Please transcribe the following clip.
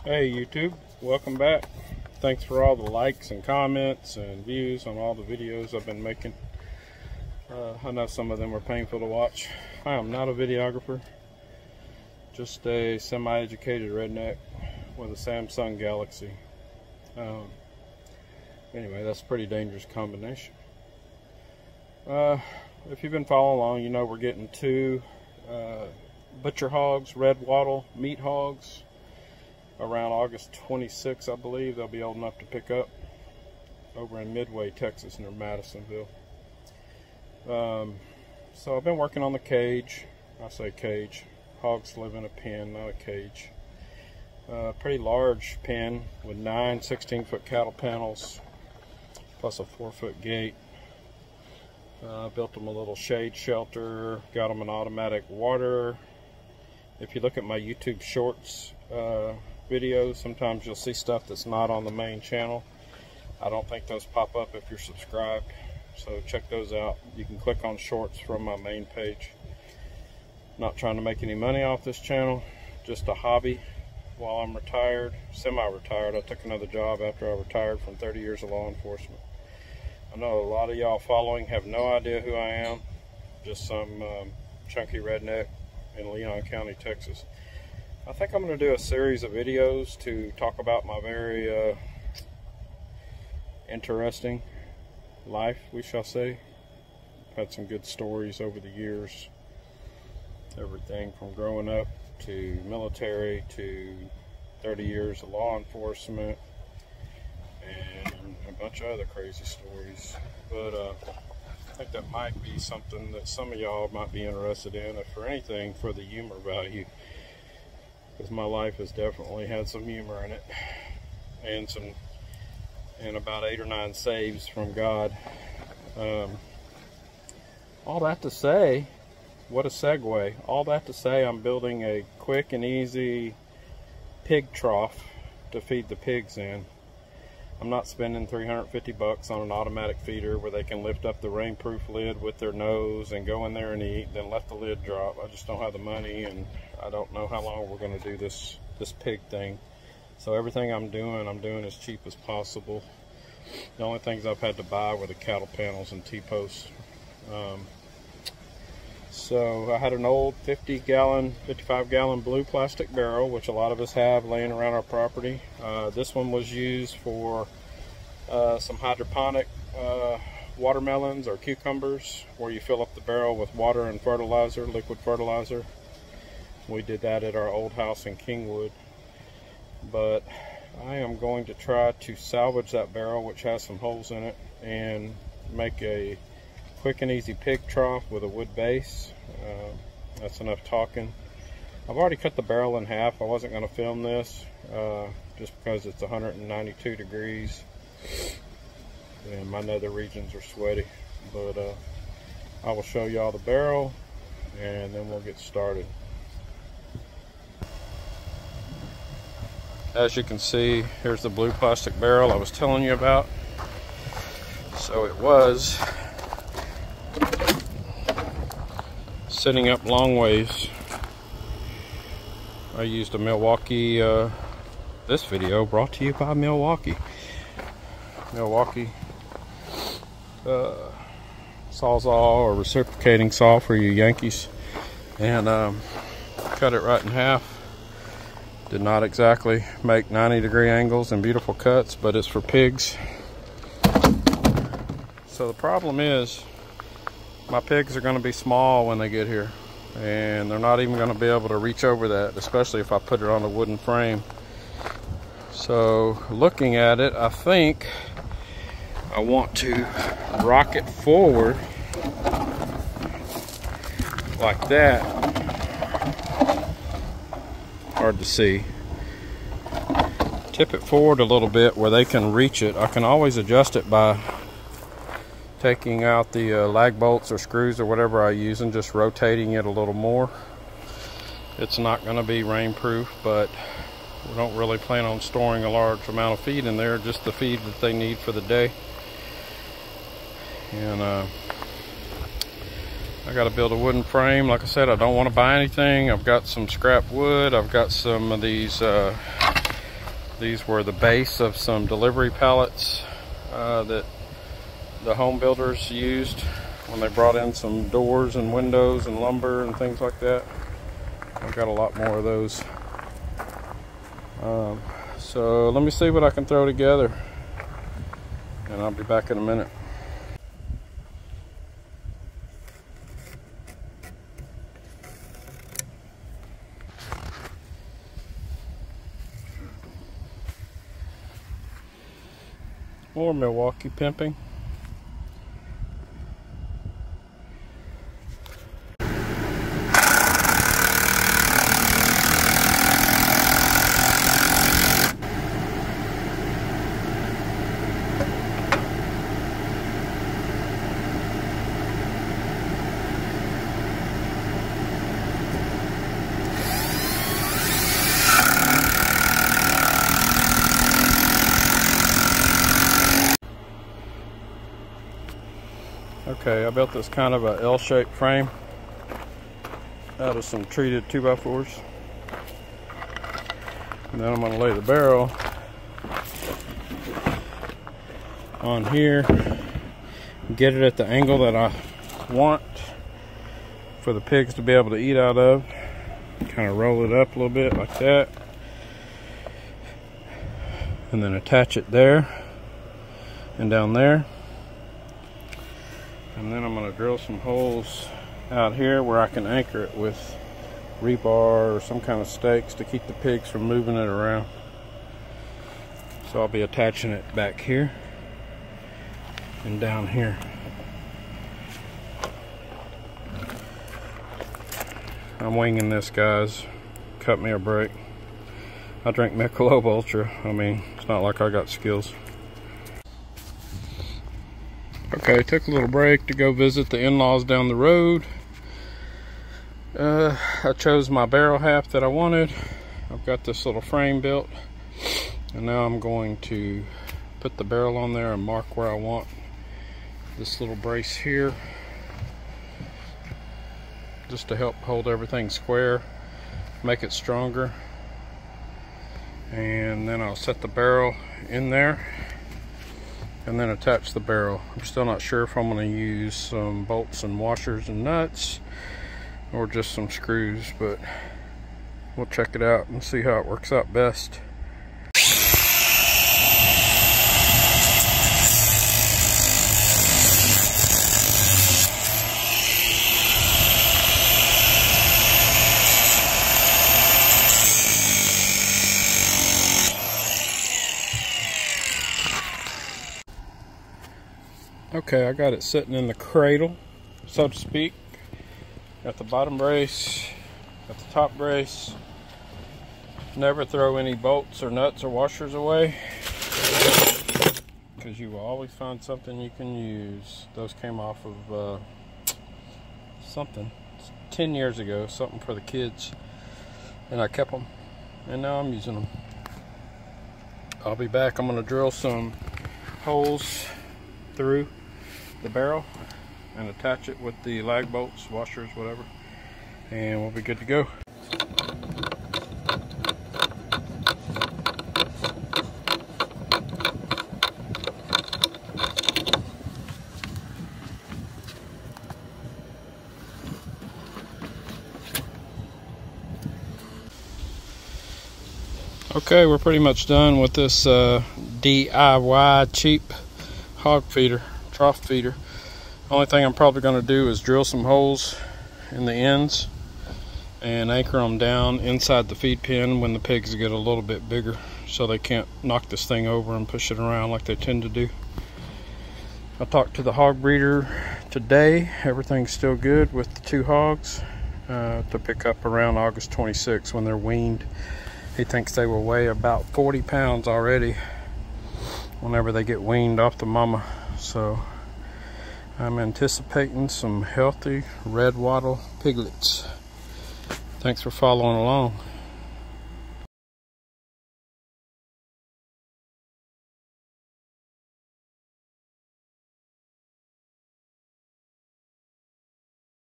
Hey YouTube, welcome back. Thanks for all the likes and comments and views on all the videos I've been making. I know some of them are painful to watch. I am not a videographer, just a semi-educated redneck with a Samsung Galaxy. Anyway, that's a pretty dangerous combination. If you've been following along, you know we're getting two butcher hogs, red wattle meat hogs. Around August 26th, I believe, they'll be old enough to pick up over in Midway, Texas, near Madisonville. So I've been working on the cage. I say cage. Hogs live in a pen, not a cage. Pretty large pen with 9 16-foot cattle panels, plus a 4-foot gate. Built them a little shade shelter, got them an automatic water. If you look at my YouTube shorts videos, sometimes you'll see stuff that's not on the main channel. I don't think those pop up if you're subscribed, so check those out. You can click on shorts from my main page. Not trying to make any money off this channel, just a hobby while I'm retired, semi-retired. I took another job after I retired from 30 years of law enforcement. I know a lot of y'all following have no idea who I am, just some chunky redneck in Leon County, Texas. I think I'm going to do a series of videos to talk about my very interesting life, we shall say. I've had some good stories over the years. Everything from growing up to military to 30 years of law enforcement and a bunch of other crazy stories. But I think that might be something that some of y'all might be interested in, if for anything, for the humor value. Because my life has definitely had some humor in it, and about 8 or 9 saves from God. All that to say, what a segue. All that to say, I'm building a quick and easy pig trough to feed the pigs in. I'm not spending $350 on an automatic feeder where they can lift up the rainproof lid with their nose and go in there and eat, then let the lid drop. I just don't have the money, and I don't know how long we're going to do this pig thing. So everything I'm doing as cheap as possible. The only things I've had to buy were the cattle panels and T-posts. So I had an old 55-gallon blue plastic barrel, which a lot of us have laying around our property. This one was used for some hydroponic watermelons or cucumbers, where you fill up the barrel with water and fertilizer, liquid fertilizer. We did that at our old house in Kingwood. But I am going to try to salvage that barrel, which has some holes in it, and make a quick and easy pig trough with a wood base. That's enough talking. I've already cut the barrel in half. I wasn't going to film this just because it's 192 degrees and my nether regions are sweaty. But I will show y'all the barrel and then we'll get started. As you can see, here's the blue plastic barrel I was telling you about. So it was sitting up long ways. I used a Milwaukee, this video brought to you by Milwaukee Sawzall or reciprocating saw for you Yankees, and cut it right in half. Did not exactly make 90-degree angles and beautiful cuts, but it's for pigs. So the problem is, my pigs are going to be small when they get here, and they're not even going to be able to reach over that, especially if I put it on a wooden frame. So looking at it, I think I want to rock it forward like that. Hard to see. Tip it forward a little bit where they can reach it. I can always adjust it by taking out the lag bolts or screws or whatever I use and just rotating it a little more. It's not going to be rainproof, but we don't really plan on storing a large amount of feed in there, just the feed that they need for the day. And I got to build a wooden frame. Like I said, I don't want to buy anything. I've got some scrap wood. I've got some of these These were the base of some delivery pallets that the home builders used when they brought in some doors and windows and lumber and things like that. I've got a lot more of those. So let me see what I can throw together, and I'll be back in a minute. More Milwaukee pimping. Okay, I built this kind of a L-shaped frame out of some treated 2x4s. And then I'm going to lay the barrel on here, get it at the angle that I want for the pigs to be able to eat out of. Kind of roll it up a little bit like that, and then attach it there and down there. And then I'm going to drill some holes out here where I can anchor it with rebar or some kind of stakes to keep the pigs from moving it around. So I'll be attaching it back here and down here. I'm winging this, guys. Cut me a break. I drink Michelob Ultra. I mean, it's not like I got skills. Okay, took a little break to go visit the in-laws down the road. I chose my barrel half that I wanted. I've got this little frame built, and now I'm going to put the barrel on there and mark where I want this little brace here, just to help hold everything square, make it stronger. And then I'll set the barrel in there and then attach the barrel. I'm still not sure if I'm going to use some bolts and washers and nuts or just some screws, but we'll check it out and see how it works out best. Okay, I got it sitting in the cradle, so to speak. Got the bottom brace, got the top brace. Never throw any bolts or nuts or washers away, because you will always find something you can use. Those came off of something 10 years ago, something for the kids, and I kept them, and now I'm using them. I'll be back. I'm going to drill some holes through the barrel and attach it with the lag bolts, washers, whatever, and we'll be good to go. Okay, we're pretty much done with this DIY cheap hog feeder, trough feeder. Only thing I'm probably going to do is drill some holes in the ends and anchor them down inside the feed pen when the pigs get a little bit bigger, so they can't knock this thing over and push it around like they tend to do. I talked to the hog breeder today. Everything's still good with the 2 hogs to pick up around August 26th when they're weaned. He thinks they will weigh about 40 pounds already whenever they get weaned off the mama. So I'm anticipating some healthy red wattle piglets. Thanks for following along.